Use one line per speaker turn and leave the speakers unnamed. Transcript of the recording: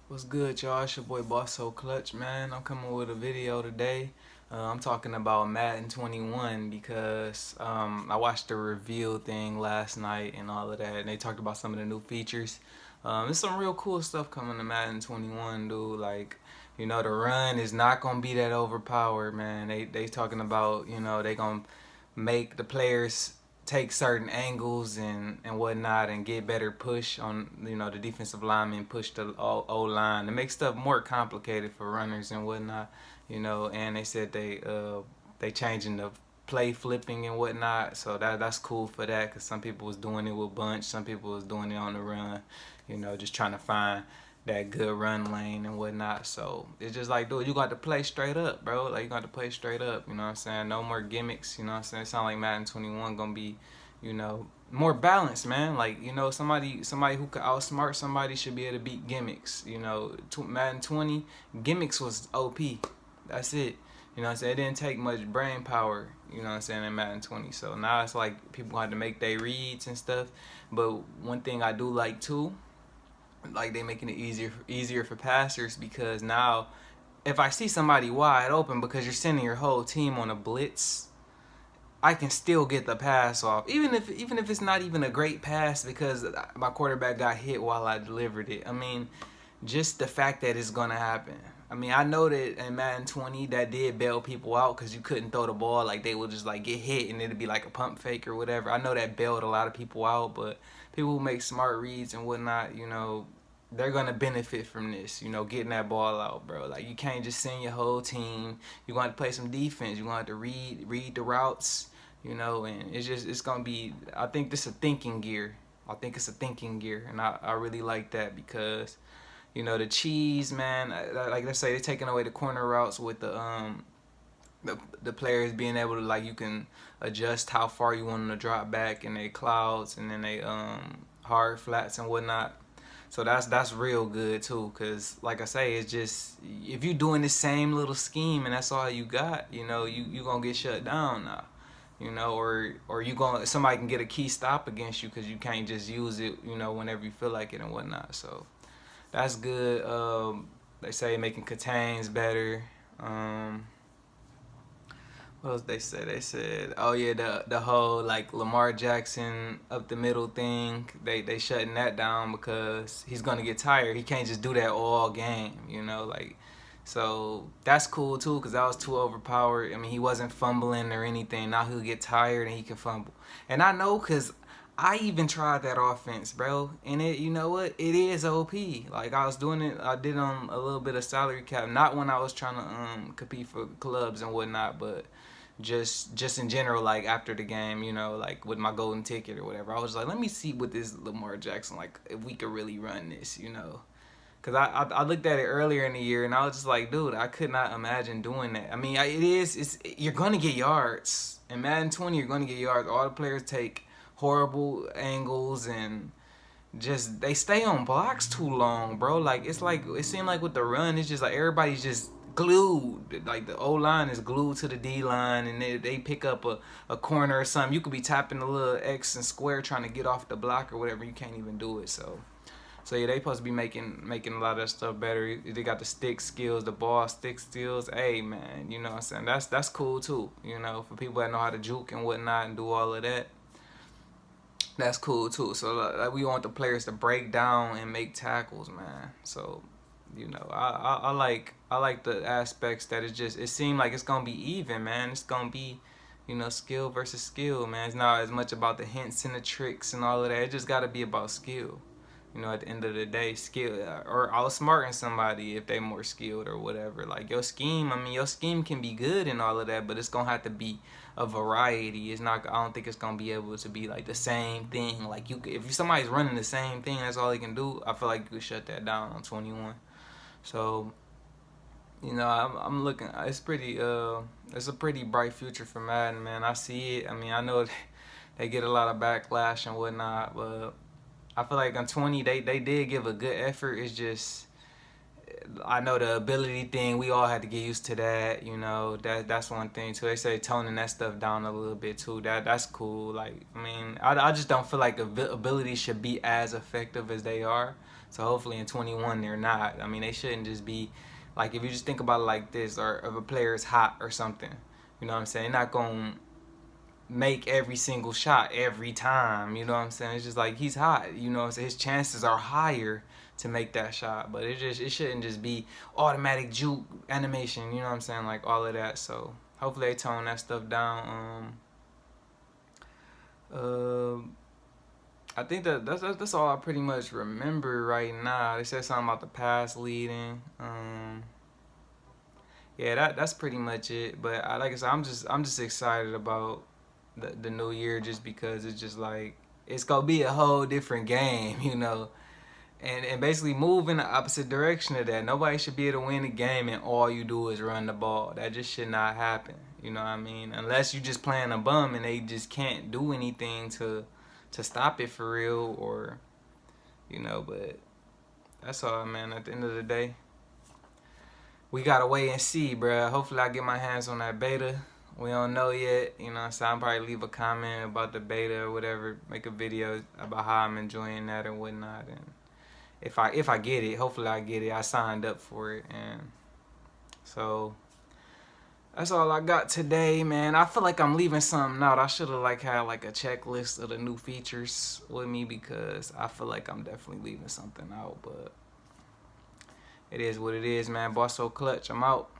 What's good, y'all? It's your boy Boss So Clutch, man. I'm coming with a video today. I'm talking about Madden 21 because I watched the reveal thing last night and all of that, and they talked about some of the new features. There's some real cool stuff coming to Madden 21, dude. Like, the run is not gonna be that overpowered, man. They talking about, they gonna make the players take certain angles and whatnot and get better push on the defensive lineman, push the O line to make stuff more complicated for runners and whatnot. And they said they changing the play flipping and whatnot, so that's cool for that, because some people was doing it with bunch, some people was doing it on the run, just trying to find that good run lane and whatnot. So it's just like, dude, you got to play straight up, bro. Like, you got to play straight up. You know what I'm saying? No more gimmicks. You know what I'm saying? It sound like Madden 21 gonna be, more balanced, man. Like, somebody who could outsmart somebody should be able to beat gimmicks. Madden 20 gimmicks was OP. That's it. You know what I'm saying? It didn't take much brain power, you know what I'm saying, in Madden 20. So now it's like people had to make their reads and stuff. But one thing I do like too, like, they making it easier for passers, because now if I see somebody wide open because you're sending your whole team on a blitz, I can still get the pass off, even if it's not even a great pass because my quarterback got hit while I delivered it. I mean, just the fact that it's gonna happen. I mean, I know that in Madden 20 that did bail people out because you couldn't throw the ball. Like, they would just like get hit and it'd be like a pump fake or whatever. I know that bailed a lot of people out, but people who make smart reads and whatnot, they're gonna benefit from this, getting that ball out, bro. Like, you can't just send your whole team. You're gonna have to play some defense. You're gonna have to read the routes, and it's gonna be, I think this is a thinking gear. I think it's a thinking gear, and I really like that because, the cheese, man, like, let's say they're taking away the corner routes with the players being able to, like, you can adjust how far you want them to drop back in their clouds and then they hard flats and whatnot. So that's real good too, cause like I say, it's just, if you doing the same little scheme and that's all you got, you gonna get shut down now, or you gonna, somebody can get a key stop against you because you can't just use it, whenever you feel like it and whatnot. So that's good. They say making contains better. What else they said? They said, oh yeah, the whole like Lamar Jackson up the middle thing. They shutting that down because he's gonna get tired. He can't just do that all game, like. So that's cool too, because that was too overpowered. I mean, he wasn't fumbling or anything. Now he'll get tired and he can fumble. And I know, because I even tried that offense, bro. And it, you know what? It is OP. Like, I was doing it. I did a little bit of salary cap. Not when I was trying to compete for clubs and whatnot, but just in general, like after the game, like with my golden ticket or whatever. I was like, let me see what this Lamar Jackson, like, if we could really run this, Cause I looked at it earlier in the year and I was just like, dude, I could not imagine doing that. I mean, you're gonna get yards in Madden 20. You're gonna get yards. All the players take horrible angles and just, they stay on blocks too long, bro. Like, it's like, it seemed like with the run, it's just like everybody's just glued. Like, the O line is glued to the D line, and they pick up a corner or something. You could be tapping the little X and square trying to get off the block or whatever. You can't even do it. So yeah, they supposed to be making a lot of that stuff better. They got the stick skills, the ball stick skills. Hey, man, you know what I'm saying? That's cool too. For people that know how to juke and whatnot and do all of that. That's cool too. So like, we want the players to break down and make tackles, man. So, I like the aspects that it seemed like it's gonna be even, man. It's gonna be, skill versus skill, man. It's not as much about the hints and the tricks and all of that. It just gotta be about skill. At the end of the day, skill, or outsmarting somebody if they more skilled or whatever. Like, your scheme, I mean, your scheme can be good and all of that, but it's gonna have to be a variety. It's not. I don't think it's gonna be able to be like the same thing. Like, if somebody's running the same thing, that's all they can do. I feel like you could shut that down on 21. So, I'm looking. It's a pretty bright future for Madden, man. I see it. I mean, I know they get a lot of backlash and whatnot, but I feel like on 20 they did give a good effort. It's just, I know the ability thing, we all had to get used to that. That's one thing too. They say toning that stuff down a little bit too. That's cool. Like, I mean, I just don't feel like ability should be as effective as they are. So hopefully in 21 they're not. I mean, they shouldn't just be like, if you just think about it like this, or if a player is hot or something, you know what I'm saying? They're not gonna make every single shot every time, you know what I'm saying? It's just like, he's hot, you know what I'm saying? His chances are higher to make that shot, but it shouldn't just be automatic juke animation, you know what I'm saying? Like all of that. So hopefully they tone that stuff down. I think that's all I pretty much remember right now. They said something about the pass leading. Yeah, that's pretty much it. But like I said, I'm just excited about the new year, just because it's just like, it's gonna be a whole different game, you know. And basically move in the opposite direction of that. Nobody should be able to win a game and all you do is run the ball. That just should not happen. You know what I mean? Unless you just playing a bum and they just can't do anything to stop it for real, or you know. But that's all, man. At the end of the day, we gotta wait and see, bruh. Hopefully I get my hands on that beta. We don't know yet, you know. So I'll probably leave a comment about the beta or whatever, make a video about how I'm enjoying that and whatnot. And if I get it, hopefully I get it. I signed up for it, and so that's all I got today, man. I feel like I'm leaving something out. I should have had like a checklist of the new features with me, because I feel like I'm definitely leaving something out. But it is what it is, man. Boss So Clutch, I'm out.